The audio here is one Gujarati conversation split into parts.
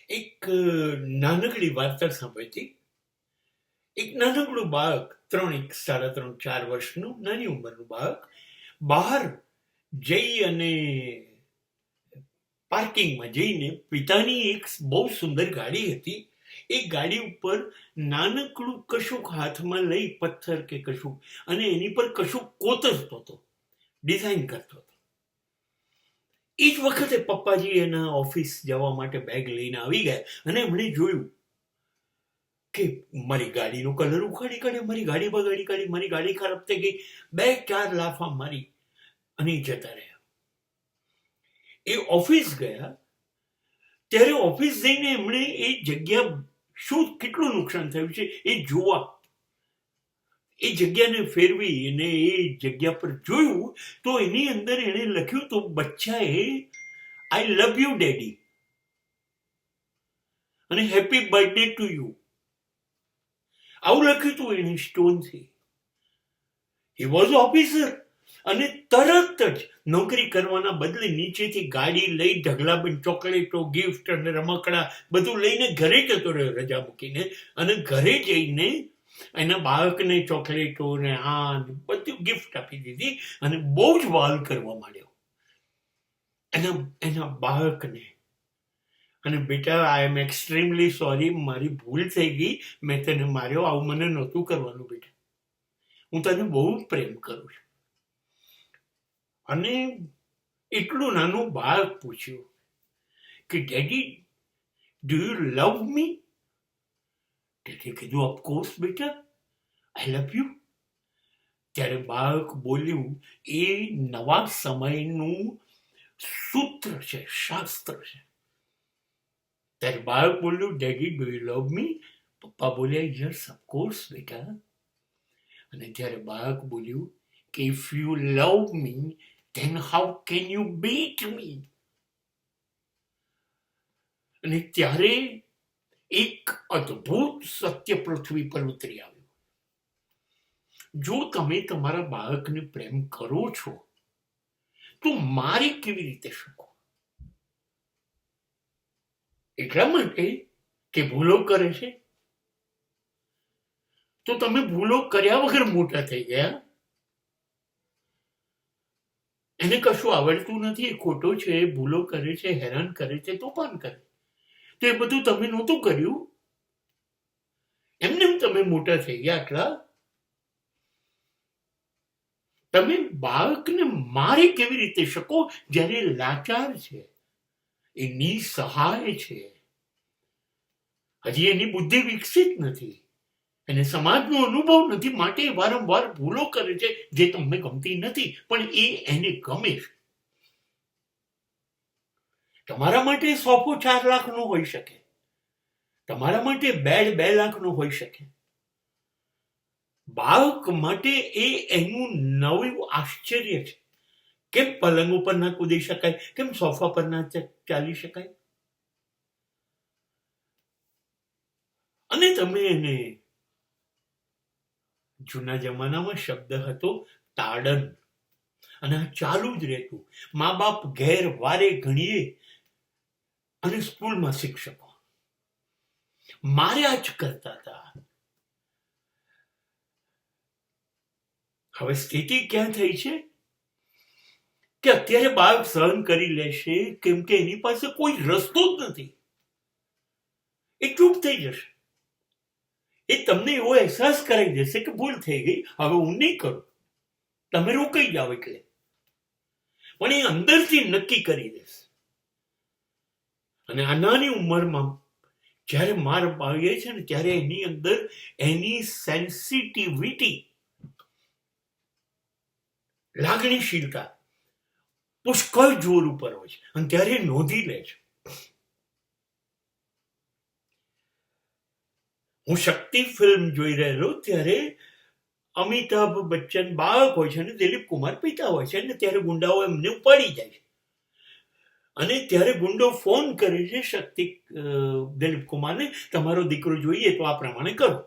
એક નાનકડી વાર્તા સાંભળી હતી. એક નાનકડું બાળક 3, 3.5, 4 વર્ષનું નાની ઉંમરનું બાળક બહાર જઈ અને પાર્કિંગમાં જઈને પિતાની એક બહુ સુંદર ગાડી હતી એ ગાડી ઉપર નાનકડું કશુંક હાથમાં લઈ પથ્થર કે કશુંક અને એની પર કશુંક કોતરતો હતો, ડિઝાઇન કરતો હતો. એ જ વખતે પપ્પાજી એના ઓફિસ જવા માટે બેગ લઈને આવી ગયા અને એમણે જોયું કે મારી ગાડીનો કલર ઉખાડી કાઢ્યો, મારી ગાડી બગાડી કાઢી, મારી ગાડી ખરાબ થઈ ગઈ. 2-4 લાફા મારી અને જતા રહ્યા. એ ઓફિસ ગયા ત્યારે ઓફિસ જઈને એમણે એ જગ્યા શું કેટલું નુકસાન થયું છે એ જોવા એ જગ્યાને ફેરવી અને એ જગ્યા પર જોયું તો એની અંદર એણે લખ્યું તો બચ્ચાએ આઈ લવ યુ ડેડી અને હેપી બર્થડે ટુ યુ આવું લખ્યું હતું એની સ્ટોનથી. હી વોઝ ઓફિસર અને તરત જ નોકરી કરવાના બદલે નીચેથી ગાડી લઈ ઢગલાબંધ ચોકલેટો, ગિફ્ટ અને રમકડા બધું લઈને ઘરે જતો રહ્યો રજા મૂકીને અને ઘરે જઈને એના બાળકને ચોકલેટો ને આ બધું ગિફ્ટ આપી દીધી અને બહુ જ વાલ કરવા માંડ્યો એના બાળકને. અને બેટા, આઈ એમ એક્સ્ટ્રીમલી સોરી, મારી ભૂલ થઈ ગઈ, મેં તને માર્યો, આવું મને નહોતું કરવાનું બેટા, હું તને બહુ પ્રેમ કરું છું. અને એટલું નાનું બાળક પૂછ્યું કે daddy, do you love me? Daddy કીધું, ઓફકોર્સ બેટા, આઈ લવ યુ. ત્યારે બાળક બોલ્યું એ નવા સમયનું સૂત્ર છે, શાસ્ત્ર છે. ત્યારે બાળક બોલ્યું, ડેડી ડુ યુ લવ મી? પપ્પા બોલ્યા, યસ ઓફકોર્સ બેટા. અને ત્યારે બાળક બોલ્યું કે if you love me then how can you beat me? અને ત્યારે એક અદ્ભુત સત્ય પૃથ્વી પર ઉતરી આવ્યું. જો તમે તમારા બાળકને પ્રેમ કરો છો તો મારી કેવી રીતે શકો? એટલા માટે કે ભૂલો કરે છે તો તમે ભૂલો કર્યા વગર મોટા થઈ ગયા. એને કશું આવડતું નથી, ખોટો છે, ભૂલો કરે છે, હેરાન કરે છે, તોફાન કરે, તો એ બધું તમે નહોતું કર્યું, એમને તમે મોટા થઈ ગયા. આટલા તમે બાળકને મારી કેવી રીતે શકો જ્યારે લાચાર છે, એ નિસહાય છે, હજી એની બુદ્ધિ વિકસિત નથી, એને સમાજનો અનુભવ નથી, માટે વારંવાર ભૂલો કરે છે જે તમને ગમતી નથી, પણ એ એને ગમે છે. તમારા માટે સોફો 4 લાખનો હોઈ શકે, તમારા માટે બેડ 2 લાખનો હોઈ શકે. બાળક માટે એ એનું નવું આશ્ચર્ય છે. કેમ પલંગ ઉપર ના કૂદી શકાય? કેમ સોફા પર ના ચાલી શકાય? અને તમે એને, જૂના જમાનામાં શબ્દ હતો તાડન, અને આ ચાલુ જ રહેતું. મા બાપ ઘેર વારે ઘણીએ અને સ્કૂલમાં શિક્ષકો માર્યા જ કરતા હતા. હવે સ્થિતિ ક્યાં થઈ છે કે અત્યારે બાળક સહન કરી લેશે કેમ કે એની પાસે કોઈ રસ્તો જ નથી. એ ચૂપ થઈ જશે, એ તમને એવો અહેસાસ કરાવી દેશે કે ભૂલ થઈ ગઈ, હવે હું નહીં કરું, તમે રોકાઈ જાઓ એટલે. પણ એ અંદરથી નક્કી કરી દેશે. અને આ નાની ઉંમરમાં જ્યારે માર પાડીએ છે ને ત્યારે એની અંદર એની સેન્સિટિવિટી, લાગણીશીલતા પુષ્કળ જોર ઉપર હોય છે અને ત્યારે નોંધી લે છે. હું શક્તિ ફિલ્મ જોઈ રહેલો ત્યારે અમિતાભ બચ્ચન બાળક હોય છે અને દિલીપ કુમાર પિતા હોય છે, અને ત્યારે ગુંડાઓ એમને ઉપાડી જાય છે. અને ત્યારે ગુંડો ફોન કરે છે દિલીપ કુમારને, તમારો દીકરો જોઈએ તો આ પ્રમાણે કરો.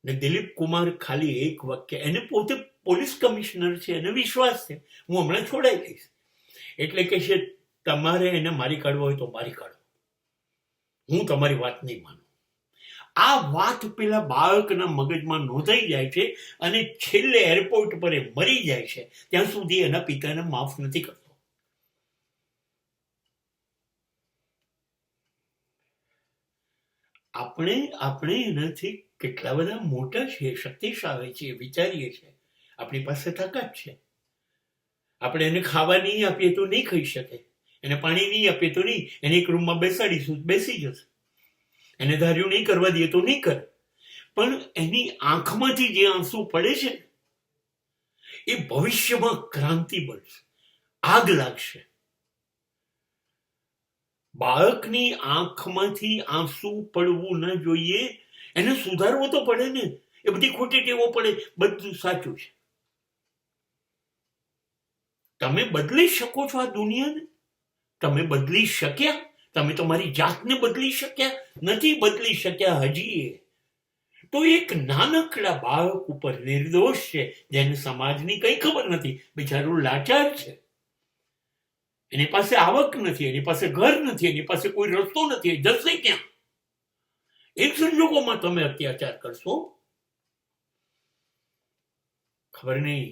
ને દિલીપ કુમાર ખાલી એક વાક્ય, એને પોતે પોલીસ કમિશનર છે, એને વિશ્વાસ છે હું હમણાં છોડાઈ દઈશ, એટલે કે છે તમારે એને મારી કાઢવો હોય તો મારી કાઢો. હું તમારી વાત નહીં માનું. આ વાત પેલા બાળકના મગજમાં નોંધાઈ જાય છે અને છેલ્લે એરપોર્ટ પર એ મરી જાય છે ત્યાં સુધી એના પિતાને માફ નથી કરતો. આપણે એનાથી કેટલા બધા મોટા છીએ, શક્તિશાળી છીએ, વિચારીએ છીએ, આપણી પાસે તાકાત છે. આપણે એને ખાવા નહીં આપીએ તો નહીં ખાઈ શકે, એને પાણી નહીં આપીએ તો નહીં, એને એક રૂમમાં બેસાડીશું બેસી જશે, એને ધાર્યું નહીં કરવા દઈએ તો નહીં કરે. પણ એની આંખમાંથી જે આંસુ પડે છે એ ભવિષ્યમાં ક્રાંતિ બનશે, આગ લાગશે. બાળકની આંખમાંથી આંસુ પડવું ન જોઈએ, એને સુધારવો તો પડે ને. એ બધી ખોટી ટેવો પડે, બધું સાચું છે. તમે બદલી શકો છો આ દુનિયાને? તમે બદલી શક્યા? તમે તમારી જાતને બદલી શક્યા? નથી બદલી શક્યા હજી. તો એક નાનકડા બાળક ઉપર નિર્દોષ છે, જેને સમાજની કઈ ખબર નથી, બિચારું લાચાર છે, એની પાસે આવક નથી, એની પાસે ઘર નથી, એની પાસે કોઈ રસ્તો નથી, જશે ક્યાં? એક સંજોગોમાં તમે અત્યાચાર કરશો. ખબર નહીં,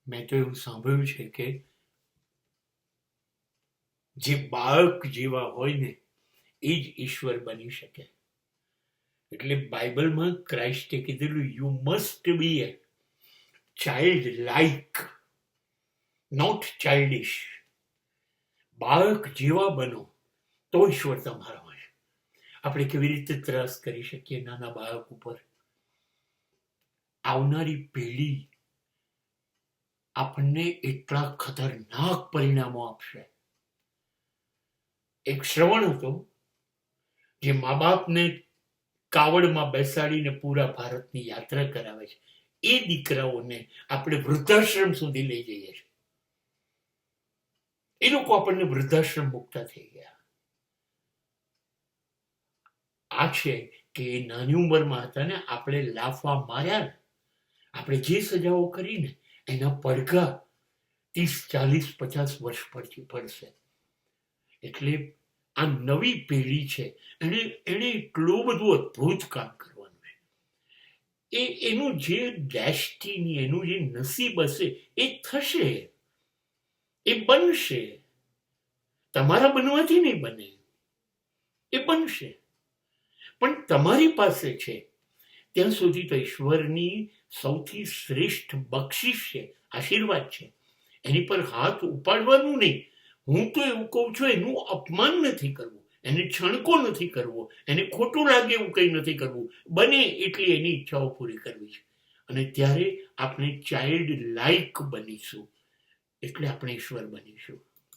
મેં તો એવું સાંભળ્યું છે કે જે બાળક જેવા હોય ને એ જ ઈશ્વર બની શકે. એટલે બાઇબલમાં ક્રાઇસ્ટે કીધેલું, you must be a child like, not childish. બાળક જેવા બનો તો ઈશ્વર તમારા હોય. આપણે કેવી રીતે ત્રાસ કરી શકીએ નાના બાળક ઉપર? આવનારી પેઢી આપણને એટલા ખતરનાક પરિણામો આપશે. એક શ્રવણ હતો જે મા બાપને કાવડમાં બેસાડીને પૂરા ભારતની યાત્રા કરાવે છે. એ દીકરાઓને આપણે વૃદ્ધાશ્રમ સુધી લઈ જઈએ છીએ. એ લોકો આપણને વૃદ્ધાશ્રમ મુકતા થઈ ગયા. આ છે કે એ નાની ઉંમરમાં હતા ને, આપણે લાફા માર્યા ને, આપણે જે સજાઓ કરીને એના પડઘા 30, 40, 50 વર્ષ પછી પડશે. એટલે આ નવી પેઢી છે, એને એટલું બધું અદ્ભુત કામ કરવાનું છે. એનું જે ડેસ્ટિની, એનું જે નસીબ હશે એ થશે, એ બનશે. તમારા બનવાથી નહીં બને, એ બનશે. પણ તમારી પાસે છે ત્યાં સુધી તો ઈશ્વરની સૌથી શ્રેષ્ઠ બક્ષિસ છે, આશીર્વાદ છે. એની પર હાથ ઉપાડવાનું નહીં. હું તો એવું કહું છું, એનું અપમાન નથી કરવું, એને છણકો નથી કરવો, એને ખોટું લાગે એવું કંઈ નથી કરવું. બને એટલી એની ઈચ્છાઓ પૂરી કરવી છે. અને ત્યારે આપણે ચાઇલ્ડ લાઇક બનીશું, એટલે આપણે ઈશ્વર બનીશું.